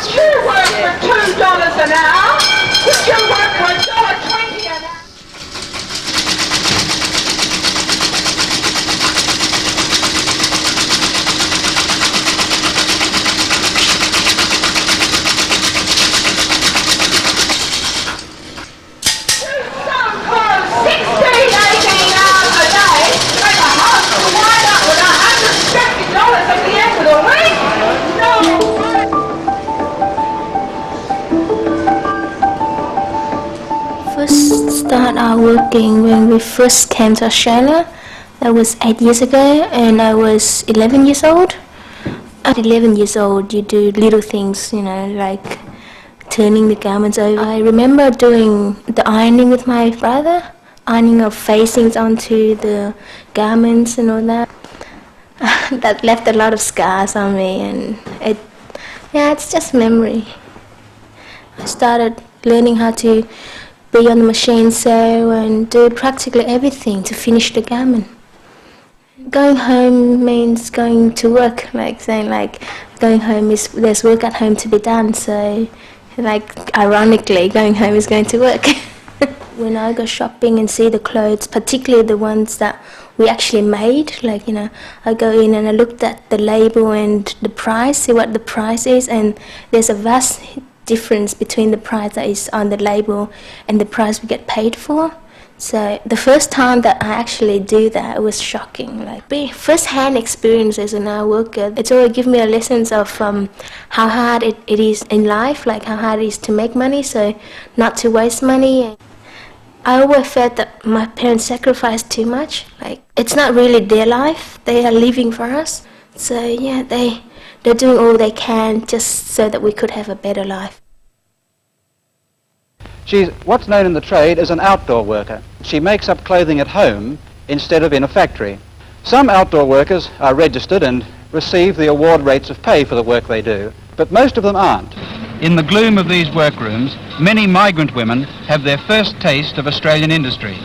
Would you work for $2 an hour? Would you work for $1.20 an hour? Start our working when we first came to Australia. That was 8 years ago, and I was 11 years old. At 11 years old, you do little things, like turning the garments over. I remember doing the ironing with my brother, ironing of facings onto the garments and all that. That left a lot of scars on me, and it's just memory. I started learning how to be on the machine sew and do practically everything to finish the garment. Going home means going to work, going home is there's work at home to be done, so ironically going home is going to work. When I go shopping and see the clothes, particularly the ones that we actually made, I go in and I looked at the label and the price, see what the price is, and there's a vast difference between the price that is on the label and the price we get paid for. So the first time that I actually do that, it was shocking. First-hand experiences in our work, it's always given me a lesson of how hard it is in life, how hard it is to make money, so not to waste money. I always felt that my parents sacrificed too much. It's not really their life, they are living for us. So they're doing all they can just so that we could have a better life. She's what's known in the trade as an outdoor worker. She makes up clothing at home instead of in a factory. Some outdoor workers are registered and receive the award rates of pay for the work they do, but most of them aren't. In the gloom of these workrooms, many migrant women have their first taste of Australian industry.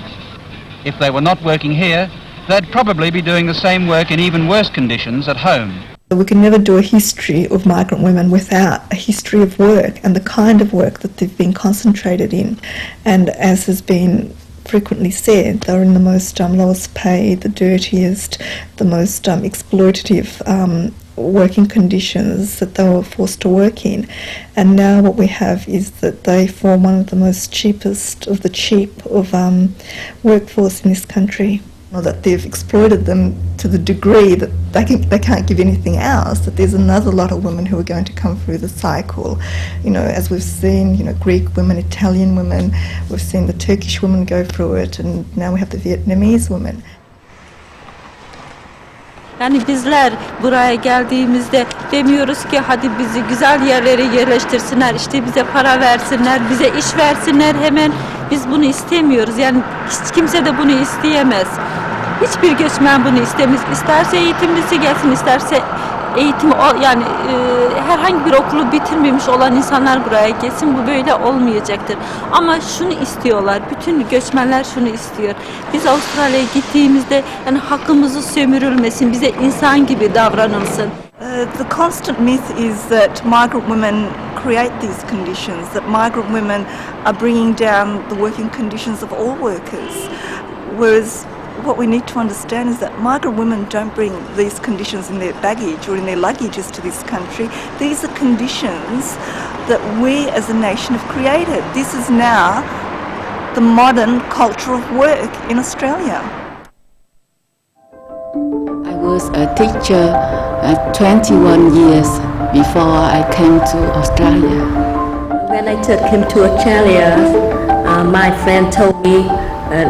If they were not working here, they'd probably be doing the same work in even worse conditions at home. We can never do a history of migrant women without a history of work and the kind of work that they've been concentrated in. And as has been frequently said, they're in the most lowest paid, the dirtiest, the most exploitative working conditions that they were forced to work in. And now what we have is that they form one of the most cheapest of the cheap of workforce in this country. That they've exploited them to the degree that they can't give anything else, that there's another lot of women who are going to come through the cycle. As we've seen, Greek women, Italian women, we've seen the Turkish women go through it, and now we have the Vietnamese women. Yani bizler buraya geldiğimizde demiyoruz ki hadi bizi güzel yerlere yerleştirsinler, işte bize para versinler, bize iş versinler hemen. Biz bunu istemiyoruz. Yani hiç kimse de bunu isteyemez. Hiçbir göçmen bunu istemez. İsterse eğitimlisi gelsin, isterse herhangi bir okulu bitirmemiş olan insanlar buraya gelsin, bu böyle olmayacaktır. Ama şunu istiyorlar, bütün göçmenler şunu istiyor. Biz Avustralya'ya gittiğimizde hakkımızı sömürülmesin, bize insan gibi davranılsın. The constant myth is that migrant women create these conditions, that migrant women are bringing down the working conditions of all workers, whereas what we need to understand is that migrant women don't bring these conditions in their baggage or in their luggages to this country. These are conditions that we as a nation have created. This is now the modern culture of work in Australia. I was a teacher 21 years before I came to Australia. When I came to Australia, my friend told me,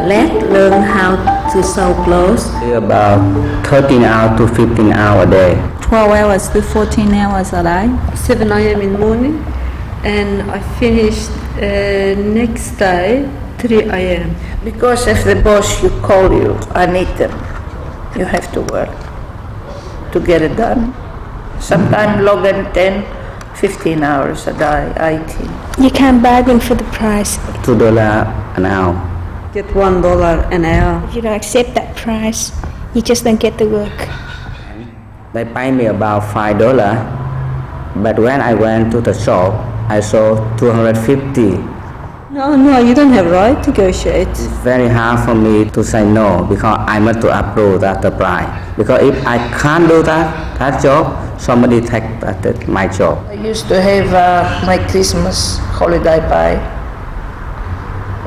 let's learn how to sew clothes. About 13 hours to 15 hours a day. 12 hours to 14 hours a day. 7 a.m. in the morning, and I finished next day 3 a.m. Because if the boss you call you, I need them, you have to work to get it done. Sometimes logging 10, 15 hours a day, 18. You can't bargain for the price. $2 an hour. Get $1 an hour. If you don't accept that price, you just don't get the work. They pay me about $5 But when I went to the shop, I saw 250. No, you don't have right to negotiate. It's very hard for me to say no because I must to approve that the price. Because if I can't do that job, somebody take my job. I used to have my Christmas holiday pay.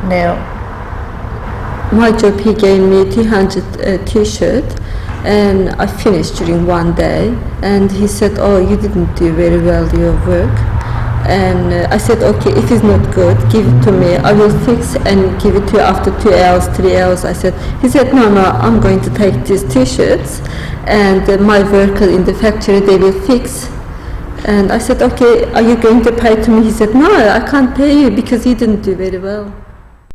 Now, My job, he gave me 200 t-shirt and I finished during one day, and he said, oh, you didn't do very well your work. And I said, okay, if it's not good, give it to me. I will fix and give it to you after 2 hours, 3 hours. He said, no, I'm going to take these t-shirts and my worker in the factory, they will fix. And I said, okay, are you going to pay to me? He said, no, I can't pay you because you didn't do very well.